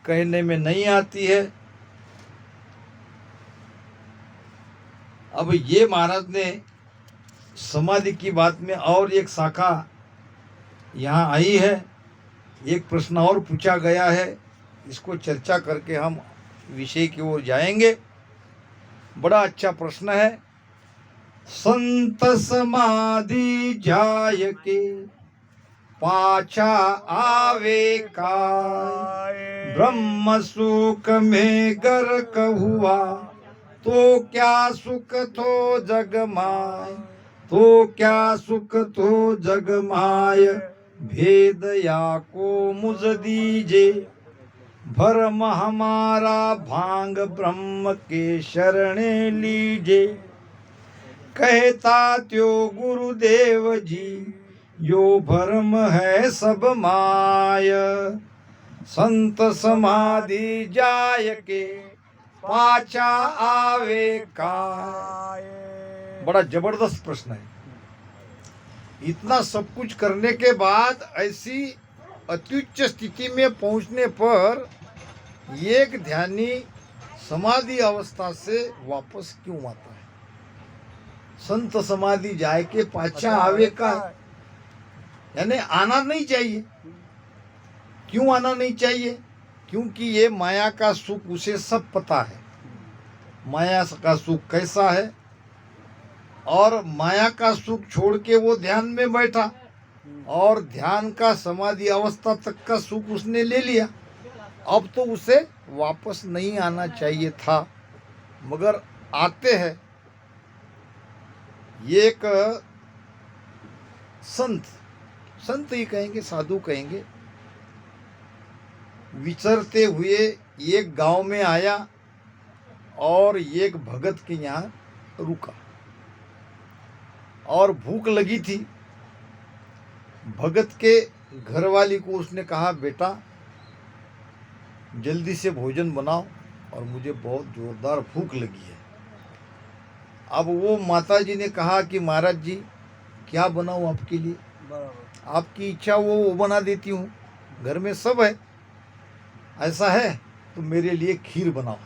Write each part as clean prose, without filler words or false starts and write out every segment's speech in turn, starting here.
कहने में नहीं आती है। अब ये महाराज ने समाधि की बात में और एक शाखा यहाँ आई है, एक प्रश्न और पूछा गया है, इसको चर्चा करके हम विषय की ओर जाएंगे। बड़ा अच्छा प्रश्न है। संत समाधि जाय के पाछा आवे काय, ब्रह्म सुख में गर्क हुआ तो क्या सुख थो जग माय, तो क्या सुख थो जग माय, भेद या को मुझ दीजे, भरम हमारा भांग ब्रह्म के शरणे लीजे। कहता त्यो गुरुदेव जी, यो भरम है सब माय, संत समाधि जाय के पाछा आवे काय। बड़ा जबरदस्त प्रश्न है। इतना सब कुछ करने के बाद ऐसी अत्युच्च स्थिति में पहुंचने पर एक ध्यानी समाधि अवस्था से वापस क्यों आता है? संत समाधि जाए के पाछा आवे का, यानी आना नहीं चाहिए। क्यों आना नहीं चाहिए? क्योंकि ये माया का सुख उसे सब पता है, माया का सुख कैसा है, और माया का सुख छोड़ के वो ध्यान में बैठा और ध्यान का समाधि अवस्था तक का सुख उसने ले लिया। अब तो उसे वापस नहीं आना चाहिए था, मगर आते हैं। ये एक संत ही कहेंगे, साधु कहेंगे, विचरते हुए एक गांव में आया और एक भगत के यहाँ रुका और भूख लगी थी। भगत के घरवाली को उसने कहा, बेटा जल्दी से भोजन बनाओ और मुझे बहुत जोरदार भूख लगी है। अब वो माताजी ने कहा कि महाराज जी क्या बनाऊं आपके लिए? आपकी इच्छा वो बना देती हूँ, घर में सब है। ऐसा है तो मेरे लिए खीर बनाओ।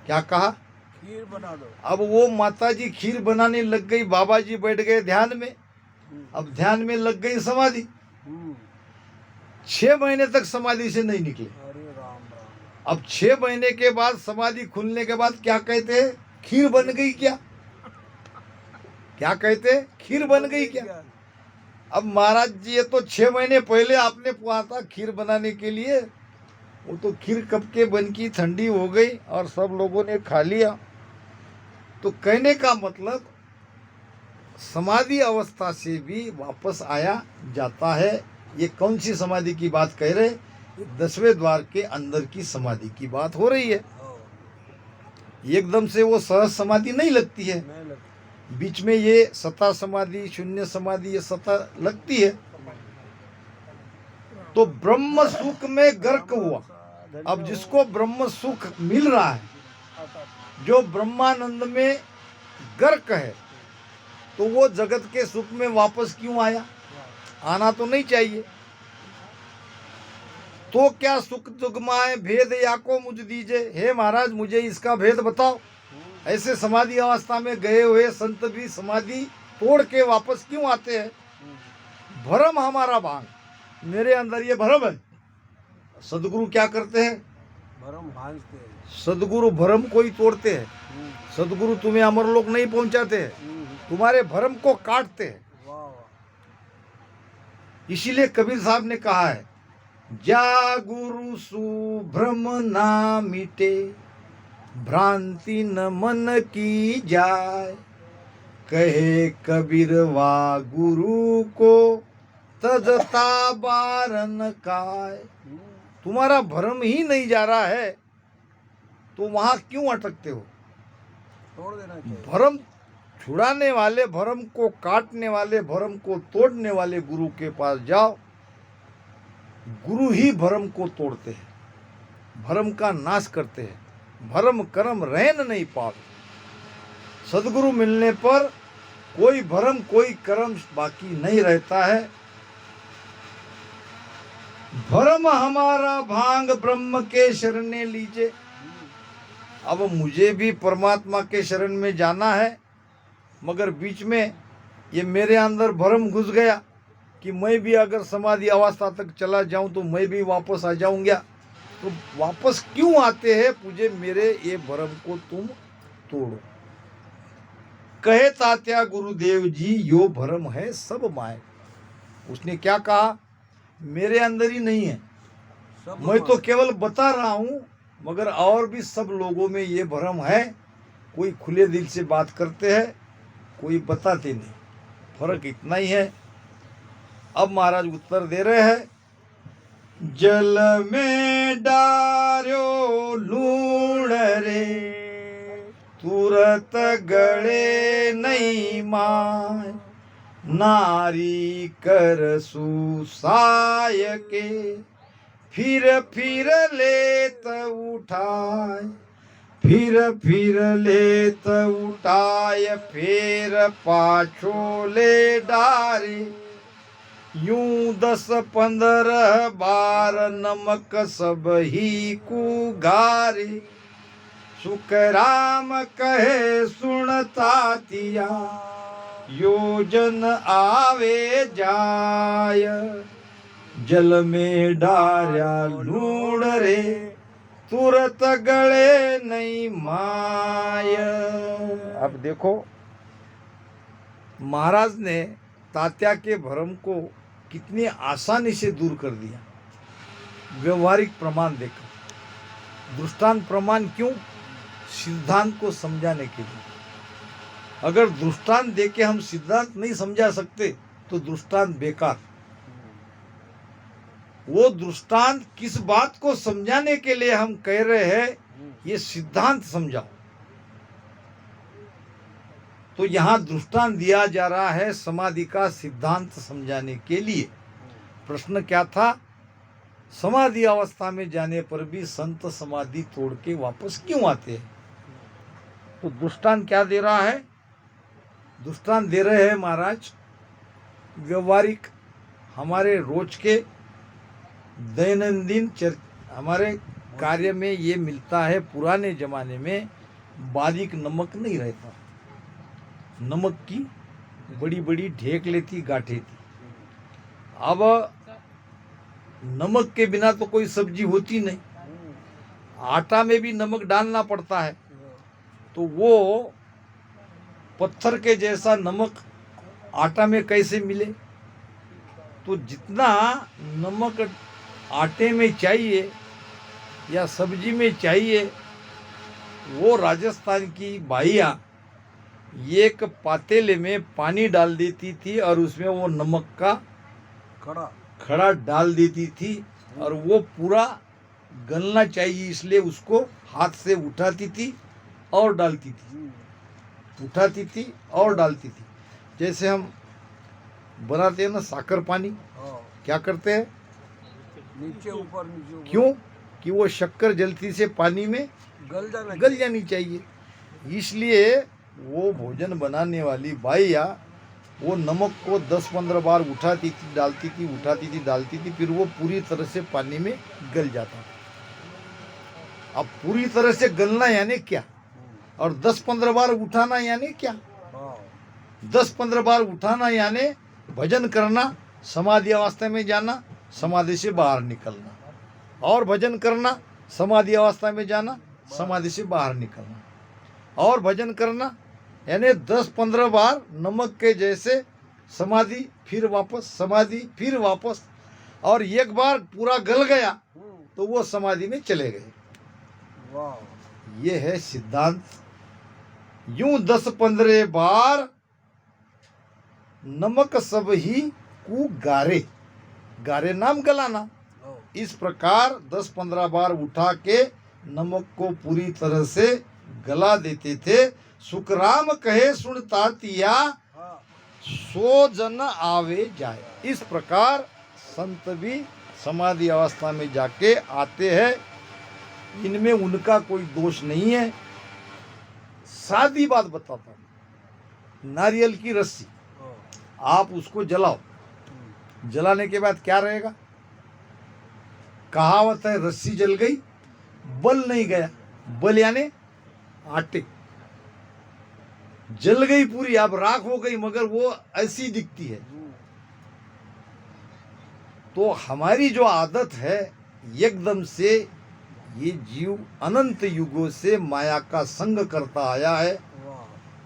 क्या कहा? खीर बना दो। अब वो माताजी खीर बनाने लग गई, बाबा जी बैठ गए ध्यान में। अब ध्यान में लग गई समाधि। 6 महीने तक समाधि से नहीं निकले। अरे राम राम। अब 6 महीने के बाद समाधि खुलने के बाद क्या कहते हैं? खीर बन गई क्या? क्या कहते हैं? खीर बन गई क्या? अब महाराज जी ये तो 6 महीने पहले आपने कहा था खीर बनाने के लिए, वो तो खीर कब के बन की ठंडी हो गई और सब लोगों ने खा लिया। तो कहने का मतलब समाधि अवस्था से भी वापस आया जाता है। ये कौन सी समाधि की बात कह रहे? 10वें द्वार के अंदर की समाधि की बात हो रही है। एकदम से वो सहज समाधि नहीं लगती है, बीच में ये सता समाधि, शून्य समाधि, ये सता लगती है। तो ब्रह्म सुख में गर्क हुआ। अब जिसको ब्रह्म सुख मिल रहा है, जो ब्रह्मानंद में गर्क है, तो वो जगत के सुख में वापस क्यों आया? आना तो नहीं चाहिए। तो क्या सुख जुगमाए भेद या को मुझ दीजिए। हे महाराज मुझे इसका भेद बताओ। ऐसे समाधि अवस्था में गए हुए संत भी समाधि तोड़ के वापस क्यों आते हैं? भरम हमारा भांग, मेरे अंदर ये भरम है। सदगुरु क्या करते हैं? भरम भांजते हैं। सदगुरु भरम को ही तोड़ते हैं। सदगुरु तुम्हें अमरलोक नहीं पहुंचाते हैं, तुम्हारे भरम को काटते हैं। वाह वाह। इसीलिए कबीर साहब ने कहा है, जा गुरु सुभ्रम ना मिटे, भ्रांति न मन की जाय, कहे कबीर वा गुरु को तजता बारन काय। तुम्हारा भ्रम ही नहीं जा रहा है तो वहां क्यों अटकते हो? तोड़ देना चाहिए। भ्रम छुड़ाने वाले, भ्रम को काटने वाले, भ्रम को तोड़ने वाले गुरु के पास जाओ। गुरु ही भ्रम को तोड़ते हैं, भ्रम का नाश करते हैं। भ्रम कर्म रहन नहीं पावे। सदगुरु मिलने पर कोई भ्रम कोई कर्म बाकी नहीं रहता है। भरम हमारा भांग ब्रह्म के शरण लीजिए। अब मुझे भी परमात्मा के शरण में जाना है, मगर बीच में ये मेरे अंदर भ्रम घुस गया कि मैं भी अगर समाधि अवस्था तक चला जाऊं तो मैं भी वापस आ जाऊंगा। तो वापस क्यों आते हैं? पूजे मेरे ये भ्रम को तुम तोड़ो। कहे तात्या गुरुदेव जी, यो भ्रम है सब माय। उसने क्या कहा? मेरे अंदर ही नहीं है, सब मैं तो केवल बता रहा हूं, मगर और भी सब लोगों में ये भ्रम है। कोई खुले दिल से बात करते हैं, कोई बताते नहीं। फर्क इतना ही है। अब महाराज उत्तर दे रहे हैं, जल में डार्यो लूण रे, तुरत गड़े नहीं माय। नारी कर सुसाय के, फिर लेत उठाय। फिर लेत उठाय, फिर पाछो ले डारे। यूं 10-15 बार नमक सब ही कुगारे। सुख राम कहे सुनता तिया, योजन आवे जाय। जल में डार्या लूण रे, तुरत गले नहीं माय। अब देखो, महाराज ने तात्या के भ्रम को कितनी आसानी से दूर कर दिया। व्यवहारिक प्रमाण देकर। दृष्टांत प्रमाण क्यों? सिद्धांत को समझाने के लिए। अगर दृष्टांत देके हम सिद्धांत नहीं समझा सकते तो दृष्टांत बेकार। वो दृष्टांत किस बात को समझाने के लिए हम कह रहे हैं, ये सिद्धांत समझाओ। तो यहाँ दृष्टांत दिया जा रहा है समाधि का सिद्धांत समझाने के लिए। प्रश्न क्या था? समाधि अवस्था में जाने पर भी संत समाधि तोड़ के वापस क्यों आते हैं? तो दृष्टांत क्या दे रहा है? दृष्टांत दे रहे हैं महाराज व्यवहारिक, हमारे रोज के दैनंदिन हमारे कार्य में ये मिलता है। पुराने जमाने में बारीक नमक नहीं रहता, नमक की बड़ी बड़ी ढेकलें थी, गांठें थी। अब नमक के बिना तो कोई सब्जी होती नहीं, आटा में भी नमक डालना पड़ता है। तो वो पत्थर के जैसा नमक आटा में कैसे मिले? तो जितना नमक आटे में चाहिए या सब्जी में चाहिए, वो राजस्थान की बाइयाँ एक पातेले में पानी डाल देती थी और उसमें वो नमक का खड़ा डाल देती थी, और वो पूरा गलना चाहिए इसलिए उसको हाथ से उठाती थी और डालती थी, उठाती थी और डालती थी। जैसे हम बनाते हैं ना साकर पानी, क्या करते हैं? नीचे ऊपर क्यों? कि वो शक्कर जल्दी से पानी में गल जानी चाहिए। इसलिए वो भोजन बनाने वाली बाइया वो नमक को 10-15 बार उठाती थी, डालती थी, उठाती थी, डालती थी, फिर वो पूरी तरह से पानी में गल जाता। अब पूरी तरह से गलना यानी क्या, और 10-15 बार उठाना यानी क्या? 10-15 बार उठाना यानी भजन करना, समाधि अवस्था में जाना, समाधि से बाहर निकलना, और भजन करना, समाधि अवस्था में जाना, समाधि से बाहर निकलना, और भजन करना, यानी 10-15 बार नमक के जैसे समाधि, फिर वापस समाधि, फिर वापस, और एक बार पूरा गल गया तो वो समाधि में चले गए। ये है सिद्धांत। यूं 10-15 बार नमक सब ही को गारे, गारे नाम गलाना। इस प्रकार 10-15 बार उठा के नमक को पूरी तरह से गला देते थे। सुखराम कहे सुनता तिया, सो जन आवे जाए। इस प्रकार संत भी समाधि अवस्था में जाके आते हैं, इनमें उनका कोई दोष नहीं है। सादी बात बताता हूँ, नारियल की रस्सी आप उसको जलाओ, जलाने के बाद क्या रहेगा? कहावत है, रस्सी जल गई बल नहीं गया। बल यानी आटे, जल गई पूरी, अब राख हो गई, मगर वो ऐसी दिखती है। तो हमारी जो आदत है, एकदम से ये जीव अनंत युगों से माया का संग करता आया है।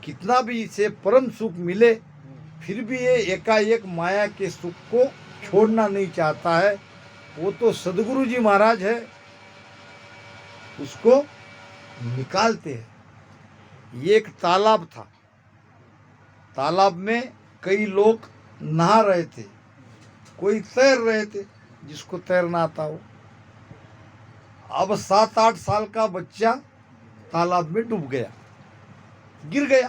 कितना भी इसे परम सुख मिले, फिर भी ये एकाएक माया के सुख को छोड़ना नहीं चाहता है। वो तो सदगुरु जी महाराज है, उसको निकालते हैं। ये एक तालाब था, तालाब में कई लोग नहा रहे थे, कोई तैर रहे थे, जिसको तैरना आता हो। अब 7-8 साल का बच्चा तालाब में डूब गया, गिर गया,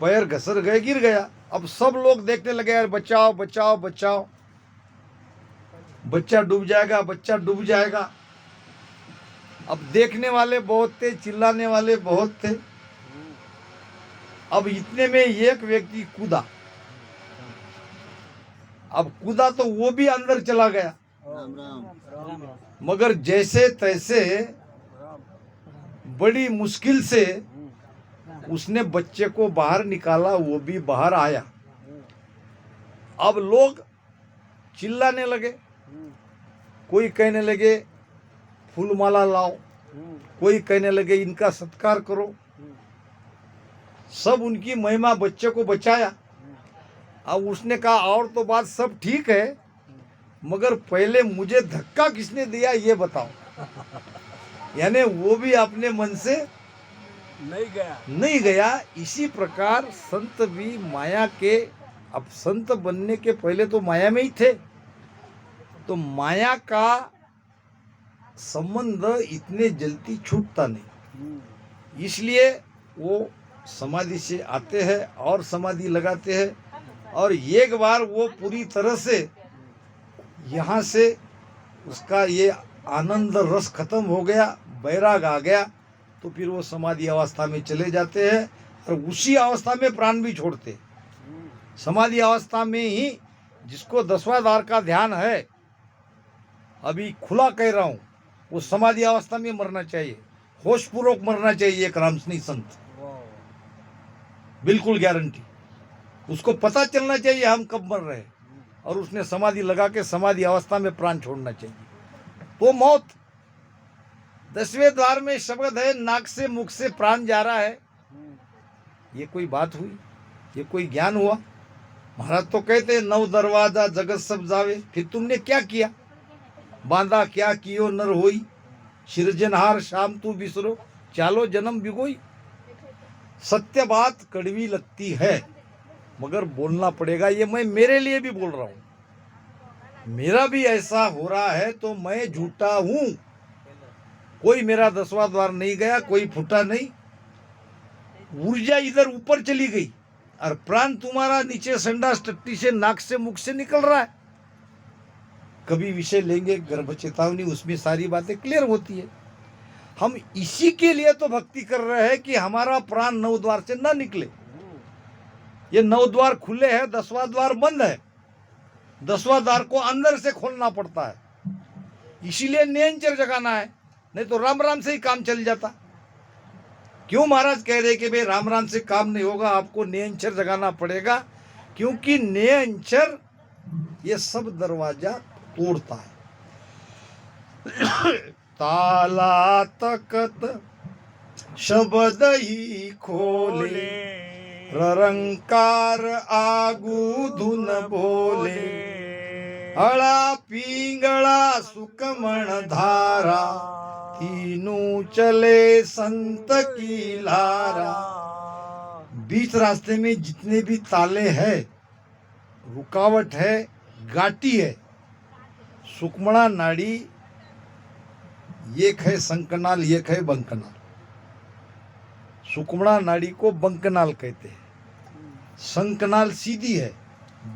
पैर घसर गए, गिर गया। अब सब लोग देखने लगे, यार बचाओ बचाओ बचाओ, बच्चा डूब जाएगा, बच्चा डूब जाएगा। अब देखने वाले बहुत थे, चिल्लाने वाले बहुत थे। अब इतने में एक व्यक्ति कूदा। अब कूदा तो वो भी अंदर चला गया, मगर जैसे तैसे बड़ी मुश्किल से उसने बच्चे को बाहर निकाला, वो भी बाहर आया। अब लोग चिल्लाने लगे, कोई कहने लगे फूल माला लाओ, कोई कहने लगे इनका सत्कार करो। सब उनकी महिमा, बच्चे को बचाया। अब उसने कहा और तो बात सब ठीक है, मगर पहले मुझे धक्का किसने दिया ये बताओ। यानी वो भी अपने मन से नहीं गया। इसी प्रकार संत भी माया के, अब संत बनने के पहले तो माया में ही थे, तो माया का संबंध इतने जल्दी छूटता नहीं। इसलिए वो समाधि से आते हैं और समाधि लगाते हैं, और एक बार वो पूरी तरह से यहाँ से उसका ये आनंद रस खत्म हो गया, बैराग आ गया, तो फिर वो समाधि अवस्था में चले जाते हैं और उसी अवस्था में प्राण भी छोड़ते। समाधि अवस्था में ही जिसको 10वां द्वार का ध्यान है, अभी खुला कह रहा हूँ, वो समाधि अवस्था में मरना चाहिए, होशपूर्वक मरना चाहिए। एक रामसनी संत, बिल्कुल गारंटी। उसको पता चलना चाहिए हम कब मर रहे हैं, और उसने समाधि लगा के समाधि अवस्था में प्राण छोड़ना चाहिए। तो मौत 10वें द्वार में शब्द है, नाक से मुख से प्राण जा रहा है। ये कोई बात हुई? ये कोई ज्ञान हुआ? महाराज तो कहते हैं 9 दरवाजा जगत सब जावे। फिर तुमने क्या किया? बांधा क्या कियो नर होई, सिरजनहार शाम तू बिसरो, चालो जन्म बिगोई। सत्य बात कड़वी लगती है, मगर बोलना पड़ेगा। ये मैं मेरे लिए भी बोल रहा हूं, मेरा भी ऐसा हो रहा है, तो मैं झूठा हूं। कोई मेरा 10वां द्वार नहीं गया, कोई फूटा नहीं। ऊर्जा इधर ऊपर चली गई और प्राण तुम्हारा नीचे संडास टट्टी से, नाक से, मुख से निकल रहा है। कभी विषय लेंगे गर्भ चेतावनी, उसमें सारी बातें क्लियर होती है। हम इसी के लिए तो भक्ति कर रहे हैं कि हमारा प्राण 9 द्वार से ना निकले। ये 9 द्वार खुले हैं, 10वां द्वार बंद है। 10वां द्वार को अंदर से खोलना पड़ता है, इसीलिए नियंचर जगाना है, नहीं तो राम राम से ही काम चल जाता। क्यों महाराज कह रहे कि भाई राम राम से काम नहीं होगा, आपको नियंचर जगाना पड़ेगा, क्योंकि नियंचर ये सब दरवाजा तोड़ता है। ताला तकत शब्द ही खोले, ररंकार आगू धुन बोले, हड़ा पिंगला सुकमण धारा, तीनों चले संत की लारा। बीच रास्ते में जितने भी ताले हैं, रुकावट है, घाटी है, सुकमणा नाड़ी, एक है संकनाल, एक है बंकनाल। सुकमणा नाड़ी को बंकनाल कहते हैं। संकनाल सीधी है,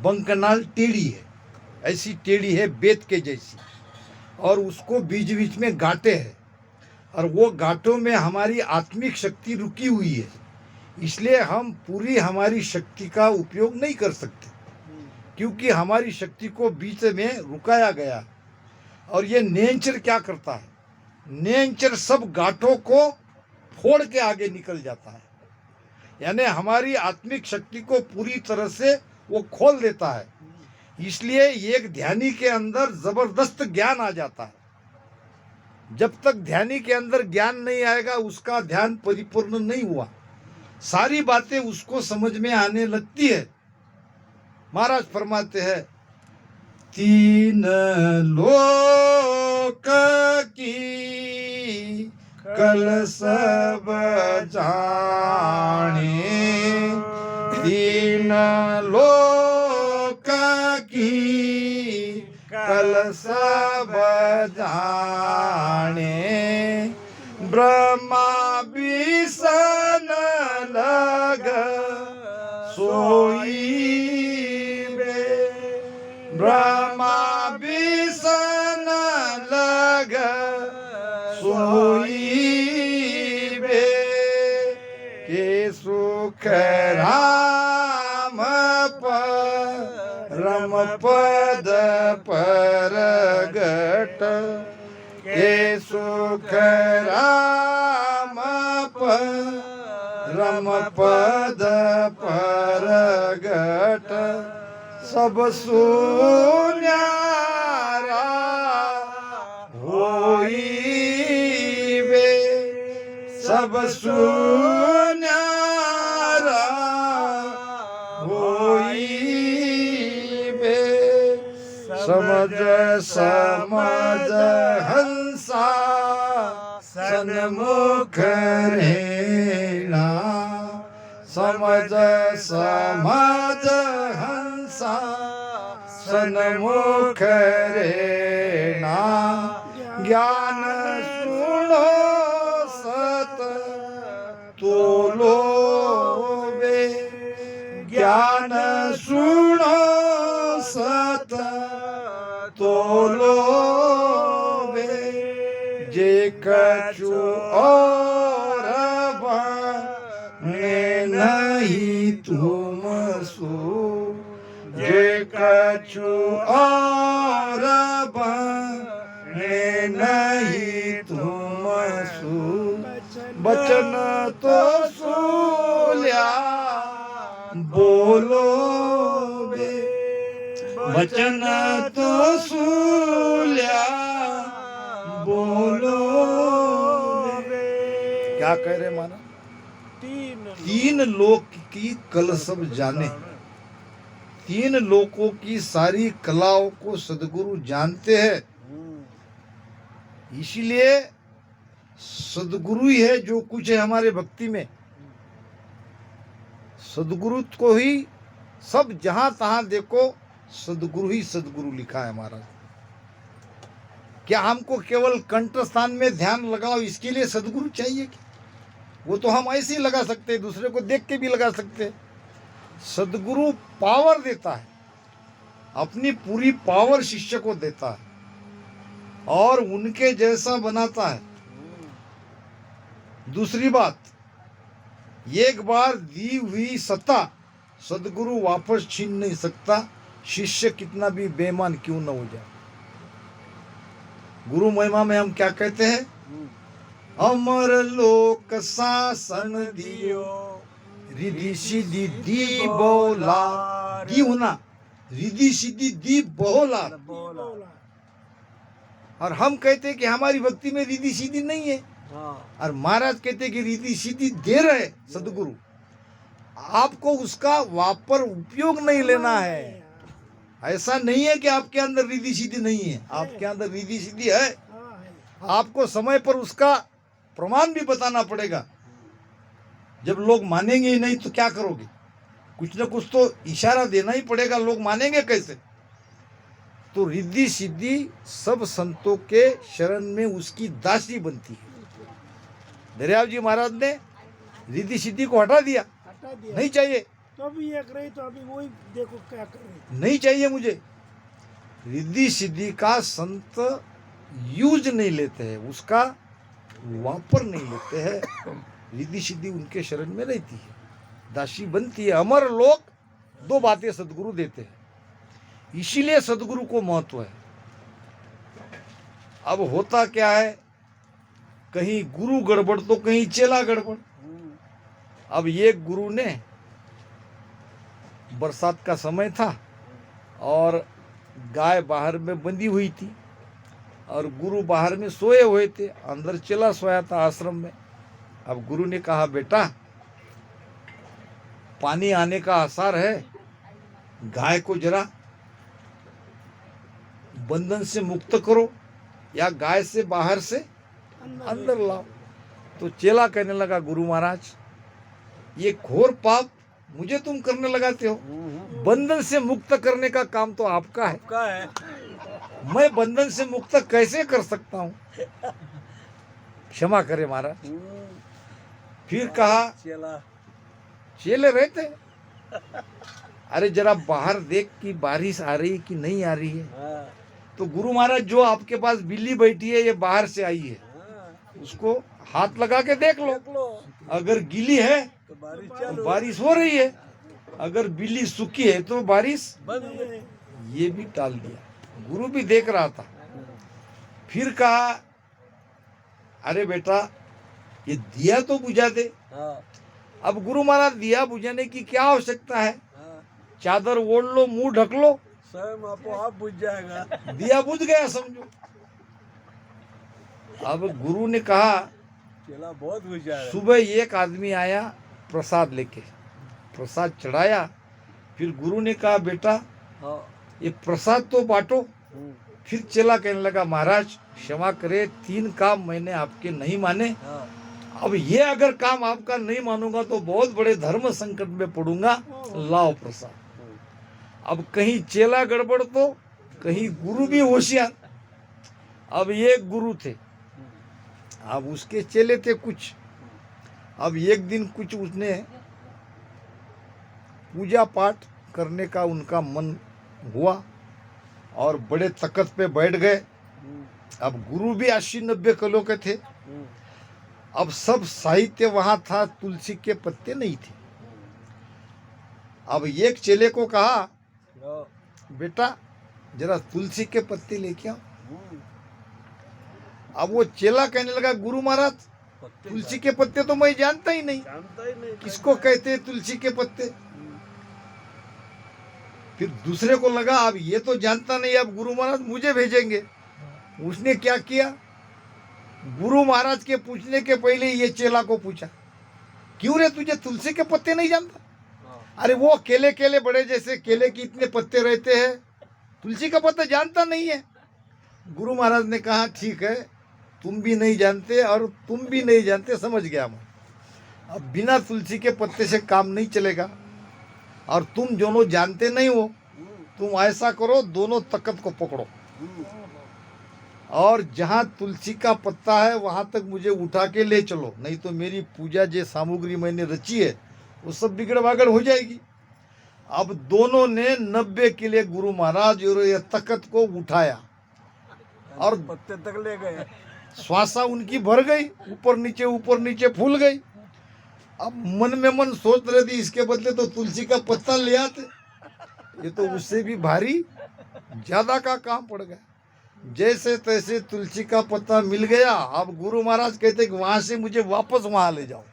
बंकनाल टेढ़ी है, ऐसी टेढ़ी है बेत के जैसी, और उसको बीच बीच में गांठे हैं, और वो गांठों में हमारी आत्मिक शक्ति रुकी हुई है। इसलिए हम पूरी हमारी शक्ति का उपयोग नहीं कर सकते, क्योंकि हमारी शक्ति को बीच में रुकाया गया। और ये नेचर क्या करता है? नेचर सब गांठों को फोड़ के आगे निकल जाता है, यानी हमारी आत्मिक शक्ति को पूरी तरह से वो खोल देता है। इसलिए एक ध्यानी के अंदर जबरदस्त ज्ञान आ जाता है। जब तक ध्यानी के अंदर ज्ञान नहीं आएगा उसका ध्यान परिपूर्ण नहीं हुआ, सारी बातें उसको समझ में आने लगती है। महाराज फरमाते हैं, तीन लोक की कल सब जाने, तीन लोक की कल सब जाने, ब्रह्मा बिसन लग सोई बे, ब्रह्मा बिसन लग सोई बे, के सुख राम परम पद परगट, के सुख राम परम पद परगट, सब सुन्यारा होई बे, सब सुन्यारा होई बे, समझ समझ हंसा सन्मुख रेणा, समझ समझ हंसा सन्मुख रेणा, ज्ञान सुनो सत तोलो बे, ज्ञान सुनो सत तोलो बे, जे कछु और बने नहीं तुम सो, जे कछु और बने नहीं तुम सो, बचन तो सूल्या बोलो बे, बचन तो सूल्या बोलो बे। क्या कह रहे माना? तीन लोक की कल सब जाने, तीन लोकों की सारी कलाओं को सदगुरु जानते हैं। इसीलिए सदगुरु ही है जो कुछ है हमारे भक्ति में। सदगुरु को ही सब जहां तहां देखो सदगुरु ही सदगुरु लिखा है महाराज। क्या हमको केवल कंठ स्थान में ध्यान लगाओ इसके लिए सदगुरु चाहिए? कि वो तो हम ऐसे ही लगा सकते हैं, दूसरे को देख के भी लगा सकते हैं। सदगुरु पावर देता है, अपनी पूरी पावर शिष्य को देता है और उनके जैसा बनाता है। दूसरी बात, एक बार दी हुई सत्ता सदगुरु वापस छीन नहीं सकता, शिष्य कितना भी बेईमान क्यों न हो जाए। गुरु महिमा में हम क्या कहते हैं? अमर लोक शासन दियो, रिद्धि सिद्धि दी बोला, दी होना, रिद्धि सिद्धि दी बोला। और हम कहते हैं कि हमारी भक्ति में रिद्धि सिद्धि नहीं है, और महाराज कहते हैं कि रिद्धि सिद्धि दे रहे सदगुरु। आपको उसका वापर उपयोग नहीं लेना है। ऐसा नहीं है कि आपके अंदर रिद्धि सिद्धि नहीं है, आपके अंदर रिद्धि सिद्धि है। आपको समय पर उसका प्रमाण भी बताना पड़ेगा। जब लोग मानेंगे ही नहीं तो क्या करोगे? कुछ ना कुछ तो इशारा देना ही पड़ेगा, लोग मानेंगे कैसे? तो रिद्धि सिद्धि सब संतों के शरण में उसकी दासी बनती है। दरियाव जी महाराज ने रिद्धि सिद्धि को हटा दिया, नहीं चाहिए तो अभी एक रही, तो अभी वही देखो क्या कर रहे। नहीं चाहिए मुझे। रिद्धि सिद्धि का संत यूज नहीं लेते हैं, उसका वापर नहीं लेते हैं। रिद्धि सिद्धि उनके शरण में रहती है, दासी बनती है। अमर लोक दो बातें सदगुरु देते हैं, इसीलिए सदगुरु को महत्व है। अब होता क्या है, कहीं गुरु गड़बड़ तो कहीं चेला गड़बड़। अब एक गुरु ने, बरसात का समय था और गाय बाहर में बंधी हुई थी और गुरु बाहर में सोए हुए थे, अंदर चेला सोया था आश्रम में। अब गुरु ने कहा, बेटा पानी आने का आसार है, गाय को जरा बंधन से मुक्त करो या गाय से बाहर से अंदर लाओ। तो चेला कहने लगा, गुरु महाराज ये घोर पाप मुझे तुम करने लगाते हो, बंधन से मुक्त करने का काम तो आपका है, का है मैं बंधन से मुक्त कैसे कर सकता हूँ, क्षमा करे महाराज। फिर कहा, चला चेले रहते हैं, अरे जरा बाहर देख कि बारिश आ रही कि नहीं आ रही है। हाँ, तो गुरु महाराज, जो आपके पास बिल्ली बैठी है ये बाहर से आई है, हाँ, उसको हाथ लगा के देख लो, देख लो अगर गीली है तो बारिश तो चालू बारिश हो रही है, अगर बिल्ली सूखी है तो बारिश। बंद। ये भी टाल दिया, गुरु भी देख रहा था। फिर कहा, अरे बेटा ये दिया तो बुझा दे। हाँ, अब गुरु महाराज, दिया बुझाने की क्या आवश्यकता है, हाँ, चादर ओढ़ लो, मुंह ढक लो, स्वयं आपो आप बुझ जाएगा। दिया बुझ गया समझो। अब गुरु ने कहा, चला बहुत बुझ जाएगा। सुबह एक आदमी आया प्रसाद लेके, प्रसाद चढ़ाया। फिर गुरु ने कहा, बेटा हाँ, ये प्रसाद तो बांटो। हम्म, फिर चेला कहने लगा, महाराज क्षमा करे, 3 काम मैंने आपके नहीं माने, हाँ, अब ये अगर काम आपका नहीं मानूंगा तो बहुत बड़े धर्म संकट में पड़ूंगा, लाओ प्रसाद। अब कहीं चेला गड़बड़ तो कहीं गुरु भी होशियार। अब ये गुरु थे, अब उसके चेले थे कुछ। अब एक दिन कुछ उसने पूजा पाठ करने का उनका मन हुआ और बड़े तकत पे बैठ गए। अब गुरु भी 80-90 किलो के थे। अब सब साहित्य वहां था, तुलसी के पत्ते नहीं थे। अब एक चेले को कहा, हाँ, बेटा जरा तुलसी के पत्ते लेके आओ। अब वो चेला कहने लगा, गुरु महाराज पत्ते तुलसी के पत्ते तो मैं जानता ही नहीं, जानता ही नहीं किसको कहते हैं तुलसी के पत्ते। फिर दूसरे को लगा, अब ये तो जानता नहीं, अब गुरु महाराज मुझे भेजेंगे। उसने क्या किया, गुरु महाराज के पूछने के पहले ये चेला को पूछा, क्यों रे तुझे तुलसी के पत्ते नहीं जानता? हाँ, अरे वो केले केले बड़े जैसे केले के इतने पत्ते रहते हैं, तुलसी का पत्ता जानता नहीं है। गुरु महाराज ने कहा, ठीक है, तुम भी नहीं जानते और तुम भी नहीं जानते, समझ गया मैं। अब बिना तुलसी के पत्ते से काम नहीं चलेगा और तुम दोनों जानते नहीं हो, तुम ऐसा करो, दोनों तकत को पकड़ो और जहाँ तुलसी का पत्ता है वहाँ तक मुझे उठा के ले चलो, नहीं तो मेरी पूजा जो सामग्री मैंने रची है वो सब बिगड़ बागड़ हो जाएगी। अब दोनों ने 90 किले गुरु महाराज और ये तकत को उठाया और पत्ते तक ले गए। श्वासा उनकी भर गई, ऊपर नीचे फूल गई। अब मन में मन सोच रहे थे, इसके बदले तो तुलसी का पत्ता ले आते, ये तो उससे भी भारी ज्यादा का काम पड़ गया। जैसे तैसे तुलसी का पत्ता मिल गया। अब गुरु महाराज कहते कि वहां से मुझे वापस वहां ले जाओ।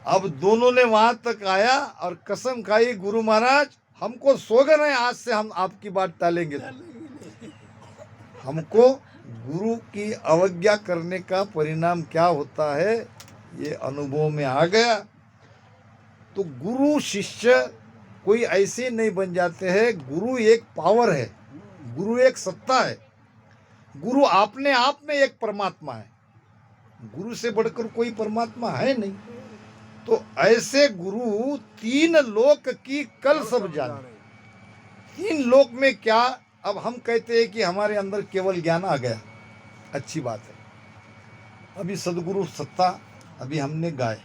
अब दोनों ने वहां तक आया और कसम खाई, गुरु महाराज हमको सोगन है, आज से हम आपकी बात टालेंगे। हमको गुरु की अवज्ञा करने का परिणाम क्या होता है ये अनुभव में आ गया। तो गुरु शिष्य कोई ऐसे नहीं बन जाते हैं। गुरु एक पावर है, गुरु एक सत्ता है, गुरु अपने आप में एक परमात्मा है, गुरु से बढ़कर कोई परमात्मा है नहीं। तो ऐसे गुरु 3 लोक की कल सब जाने। 3 लोक में क्या, अब हम कहते हैं कि हमारे अंदर केवल ज्ञान आ गया, अच्छी बात है। अभी सदगुरु सत्ता अभी हमने गाए,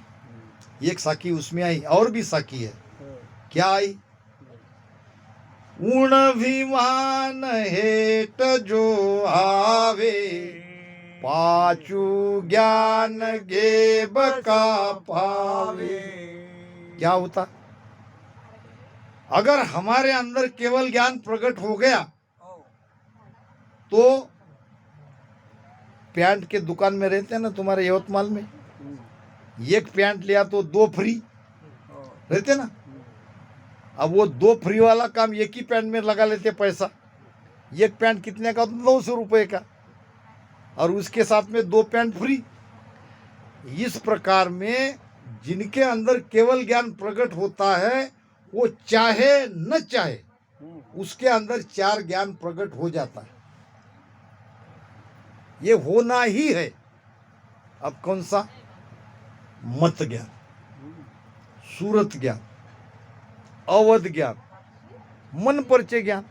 एक साखी उसमें आई, और भी साखी है। क्या आई, उण विमान हेट जो आवे, पाचू ज्ञान गेब का पावे। क्या होता, अगर हमारे अंदर केवल ज्ञान प्रकट हो गया तो पैंट के दुकान में रहते हैं ना तुम्हारे यवतमाल में, एक पैंट लिया तो 2 फ्री रहते ना। अब वो 2 फ्री वाला काम एक ही पैंट में लगा लेते पैसा। एक पैंट कितने का? 900 रुपये का, और उसके साथ में 2 पैंट फ्री। इस प्रकार में जिनके अंदर केवल ज्ञान प्रकट होता है, वो चाहे न चाहे उसके अंदर 4 ज्ञान प्रकट हो जाता है। ये होना ही है। अब कौन सा? मत ज्ञान, सूरत ज्ञान, अवध ज्ञान, मन परिचय ज्ञान।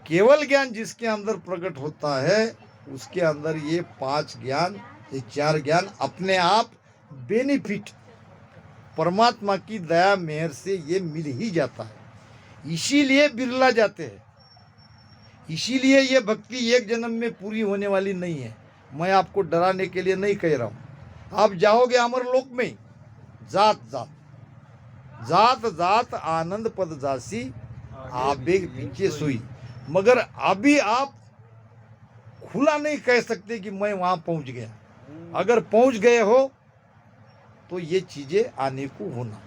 केवल ज्ञान जिसके अंदर प्रकट होता है, उसके अंदर ये 5 ज्ञान, ये 4 ज्ञान अपने आप बेनिफिट परमात्मा की दया मेहर से ये मिल ही जाता है। इसीलिए बिरला जाते हैं। इसीलिए ये भक्ति एक जन्म में पूरी होने वाली नहीं है। मैं आपको डराने के लिए नहीं कह रहा हूँ। आप जाओगे अमरलोक में, जात जात जात जात आनंद पद जासी, आबे पीछे सुई। मगर अभी आप खुला नहीं कह सकते कि मैं वहां पहुंच गया। अगर पहुंच गए हो तो ये चीजें आने को होना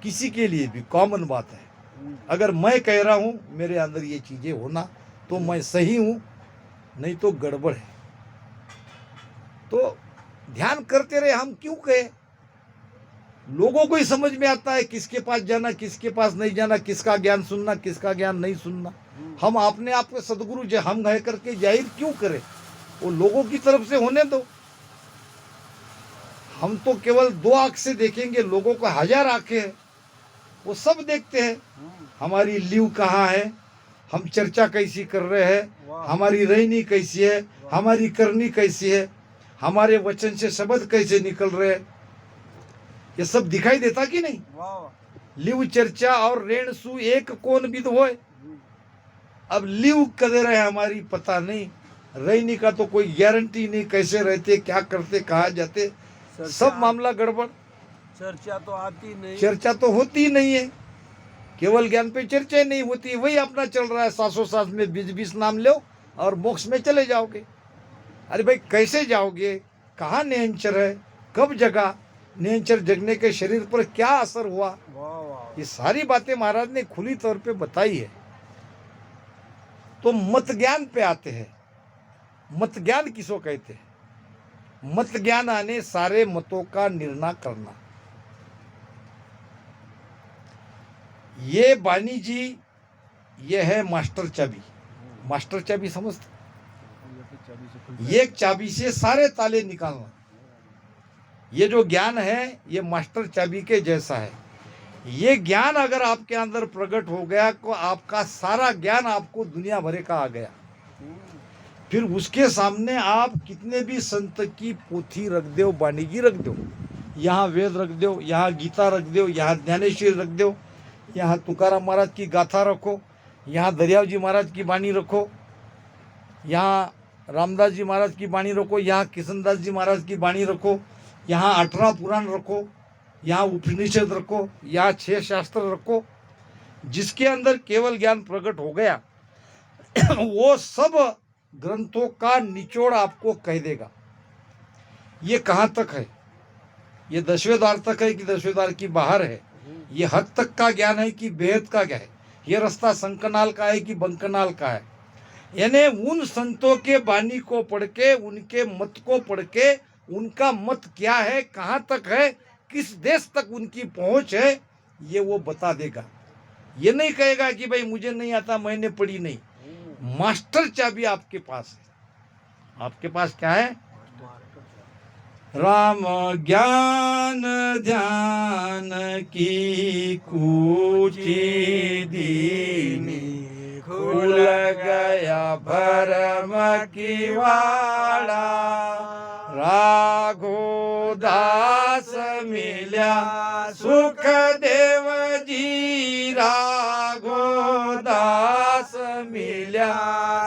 किसी के लिए भी कॉमन बात है। अगर मैं कह रहा हूं मेरे अंदर ये चीजें होना, तो मैं सही हूं, नहीं तो गड़बड़ है। तो ध्यान करते रहे। हम क्यों कहें? लोगों को ही समझ में आता है किसके पास जाना, किसके पास नहीं जाना, किसका ज्ञान सुनना, किसका ज्ञान नहीं सुनना। हम अपने आप को सदगुरु जो हम कह करके जाहिर क्यों करें? वो लोगों की तरफ से होने दो। हम तो केवल 2 आंख से देखेंगे, लोगों को 1000 आंखें हैं, वो सब देखते हैं। हमारी लीव कहाँ है, हम चर्चा कैसी कर रहे हैं, हमारी रहनी कैसी है, हमारी करनी कैसी है, हमारे वचन से शब्द कैसे निकल रहे हैं, ये सब दिखाई देता कि नहीं? लिव चर्चा और रेण सु एक कौन विद होए। अब लिव कदर है हमारी पता नहीं, रहनी का तो कोई गारंटी नहीं, कैसे रहते, क्या करते, कहाँ जाते, सब मामला गड़बड़। चर्चा तो आती नहीं, चर्चा तो होती नहीं है। केवल ज्ञान पे चर्चा नहीं होती, वही अपना चल रहा है। 700 में 20 नाम लो और मोक्ष में चले जाओगे। अरे भाई कैसे जाओगे? कहाँ नियंचर है, कब जगा, नियंचर जगने के शरीर पर क्या असर हुआ, ये सारी बातें महाराज ने खुली तौर पे बताई है। तो मत ज्ञान पे आते हैं। मत ज्ञान किसको कहते हैं? मत ज्ञान आने सारे मतों का निर्णय करना। ये बानी जी, ये है मास्टर चाबी। मास्टर चाबी समझते? एक चाबी से सारे ताले निकालना। ये जो ज्ञान है, ये मास्टर चाबी के जैसा है। ये ज्ञान अगर आपके अंदर प्रकट हो गया तो आपका सारा ज्ञान आपको दुनिया भरे का आ गया। फिर उसके सामने आप कितने भी संत की पोथी रख दो, वाणिकी रख दो, यहाँ वेद रख दो, यहाँ गीता रख दो, यहाँ ज्ञानेश्वरी रख दो, यहाँ तुकाराम महाराज की गाथा रखो, यहाँ दरियाव जी महाराज की वाणी रखो, यहाँ रामदास जी महाराज की वाणी रखो, यहाँ किशनदास जी महाराज की वाणी रखो, यहाँ 18 पुराण रखो, यहाँ उपनिषद रखो, यहाँ 6 शास्त्र रखो। जिसके अंदर केवल ज्ञान प्रकट हो गया वो सब ग्रंथों का निचोड़ आपको कह देगा। ये कहाँ तक है, ये 10वें द्वार तक है कि 10वें द्वार की बाहर है, ये हद तक का ज्ञान है कि बेहद का क्या है, ये रास्ता संकनाल का है कि बंकनाल का है। यानी उन संतों के वाणी को पढ़ के, उनके मत को पढ़ के, उनका मत क्या है, कहाँ तक है, किस देश तक उनकी पहुंच है, ये वो बता देगा। ये नहीं कहेगा कि भाई मुझे नहीं आता, मैंने पढ़ी नहीं। मास्टर चाबी आपके पास है। आपके पास क्या है? राम ज्ञान ध्यान की कूची दीनी, खुल गया भरम की वाड़ा। राघो दास मिल्या सुख देव जी, राघो दास मिल्या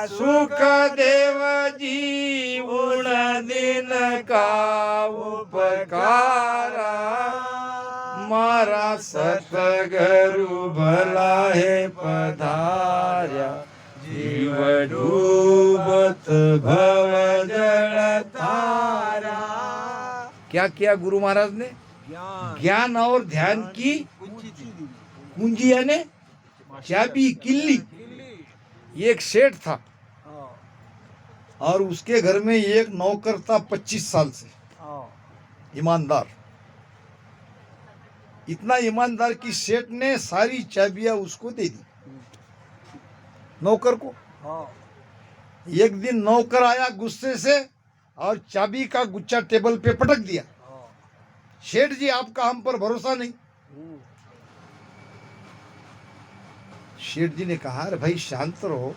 सुख देव जी, उन दिन का उपकारा। मारा सतगुरु भला है पधार्या, जीव डूबत भव क्या किया गुरु महाराज ने? ज्ञान ज्ञान और ध्यान की कुंजी दी। कुंजी यानी चाबी, किल्ली। किल्ली। ये एक सेठ था हाँ, और उसके घर में एक नौकर था 25 साल से, हाँ, ईमानदार। इतना ईमानदार कि सेठ ने सारी चाबियां उसको दे दी, नौकर को। हाँ, एक दिन नौकर आया गुस्से से और चाबी का गुच्छा टेबल पे पटक दिया। हाँ, सेठ जी, आपका हम पर भरोसा नहीं। सेठ जी ने कहा, अरे भाई शांत रहो,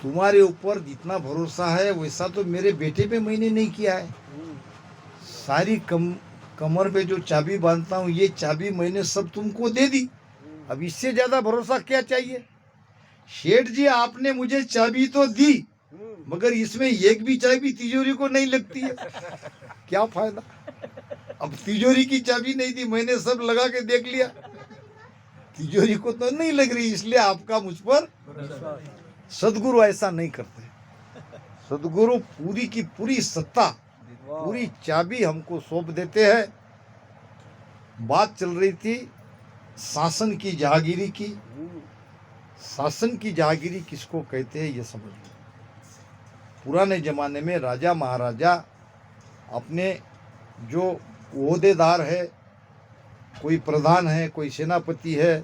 तुम्हारे ऊपर जितना भरोसा है वैसा तो मेरे बेटे पे मैंने नहीं किया है। सारी कमर पे जो चाबी बांधता हूँ ये चाबी मैंने सब तुमको दे दी, अब इससे ज्यादा भरोसा क्या चाहिए? सेठ जी, आपने मुझे चाबी तो दी मगर इसमें एक भी चाबी तिजोरी को नहीं लगती है, क्या फायदा? अब तिजोरी की चाबी नहीं दी, मैंने सब लगा के देख लिया, तिजोरी को तो नहीं लग रही, इसलिए आपका मुझ पर। सदगुरु ऐसा नहीं करते। सदगुरु पूरी की पूरी सत्ता, पूरी चाबी हमको सौंप देते हैं। बात चल रही थी शासन की जहागिरी की। शासन की जहागिरी किसको कहते हैं ये समझ लो। पुराने जमाने में राजा महाराजा अपने जो ओहदेदार है, कोई प्रधान है, कोई सेनापति है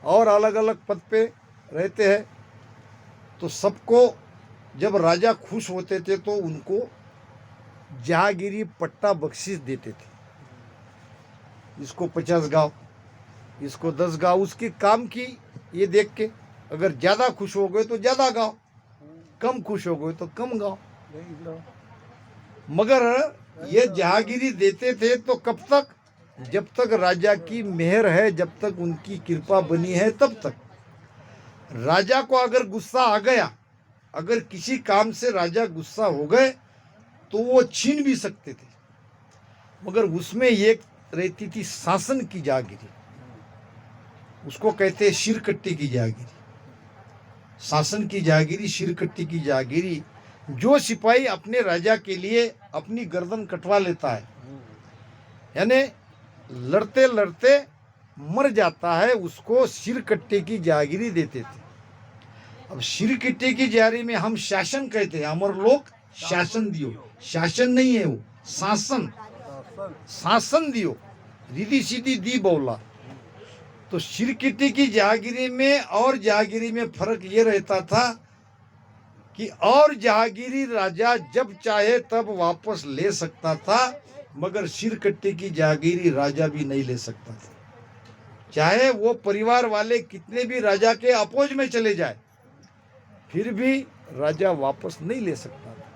और अलग अलग पद पे रहते हैं, तो सबको जब राजा खुश होते थे तो उनको जहागिरी पट्टा बख्शिश देते थे। इसको 50 गांव, इसको 10 गांव, उसके काम की ये देख के। अगर ज़्यादा खुश हो गए तो ज़्यादा गांव, कम खुश हो गए तो कम गांव। मगर ये जहागिरी देते थे तो कब तक? जब तक राजा की मेहर है, जब तक उनकी कृपा बनी है तब तक। राजा को अगर गुस्सा आ गया, अगर किसी काम से राजा गुस्सा हो गए तो वो छीन भी सकते थे, मगर उसमें एक रहती थी शासन की जहागिरी, उसको कहते हैं सिरकट्टी की जहागिरी। शासन की जहागिरी, सिरकट्टी की जहागिरी। जो सिपाही अपने राजा के लिए अपनी गर्दन कटवा लेता है, यानी लड़ते लड़ते मर जाता है, उसको सिरकट्टे की जहागिरी देते थे। अब सिरकट्टे की जहागिरी में हम शासन कहते हैं, अमर लोग शासन दियो। शासन नहीं है वो, शासन। शासन दियो, रिधी सीधी दी बोला। तो सिरकट्टे की जहागिरी में और जहागिरी में फर्क ये रहता था कि और जहागिरी राजा जब चाहे तब वापस ले सकता था, मगर सिरकट्टे की जहागिरी राजा भी नहीं ले सकता था। चाहे वो परिवार वाले कितने भी राजा के अपोज में चले जाए, फिर भी राजा वापस नहीं ले सकता था।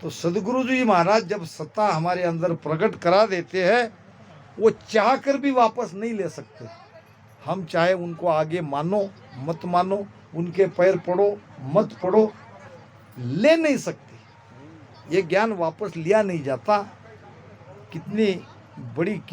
तो सदगुरु जी महाराज जब सत्ता हमारे अंदर प्रकट करा देते हैं, वो चाह कर भी वापस नहीं ले सकते। हम चाहे उनको आगे मानो मत मानो, उनके पैर पड़ो मत पड़ो, ले नहीं सकते। ये ज्ञान वापस लिया नहीं जाता। कितनी बड़ी कृपा